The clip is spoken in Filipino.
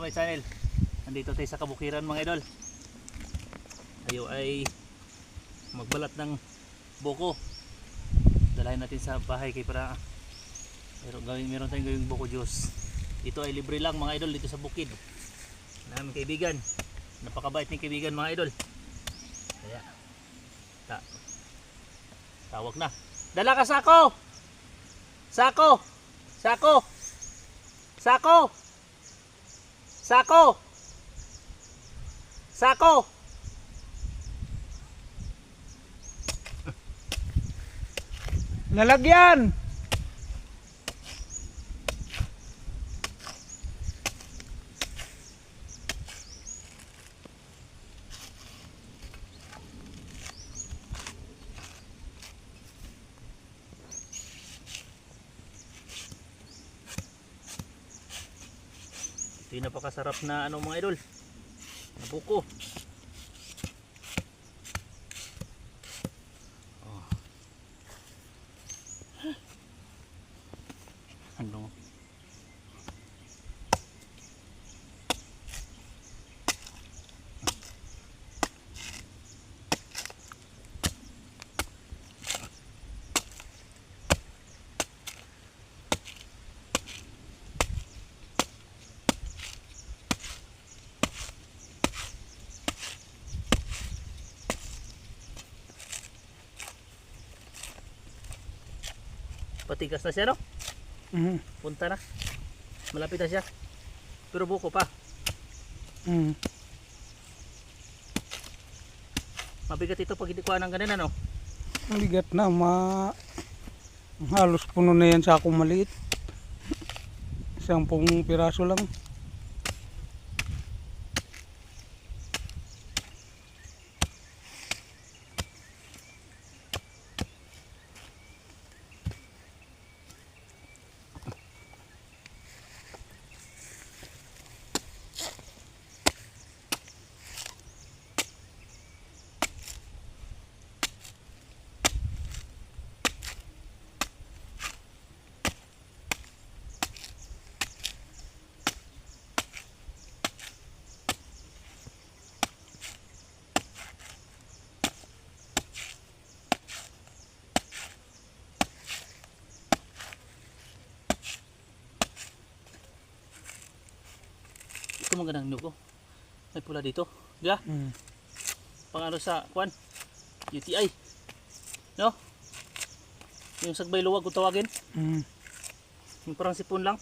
My channel, nandito tayo sa kabukiran mga idol. Tayo ay magbalat ng buko. Dalahin natin sa bahay kay para meron tayong gawing buko juice. Ito ay libre lang mga idol dito sa bukid. Naming kaibigan, napakabait ng kaibigan mga idol. Kaya tawag na. Dala ka sako! Sako! Sako! Sako! Sako! Sako! Lalagyan! Ito yung napakasarap na ano mga idol, na buko. Oh. Ano? Patigas na siya, no? Punta na. Malapit na siya. Pero buko pa. Mabigat ito pag hindi kuha ng ganun, ano? Mabigat na, halos puno na yan sa akong maliit. 10 piraso lang. Ito magandang nuko. May pula dito. Diba? Pang ano sa kwan? UTI. No? Yung sagbay luwag kung tawagin. Yung parang sipon lang.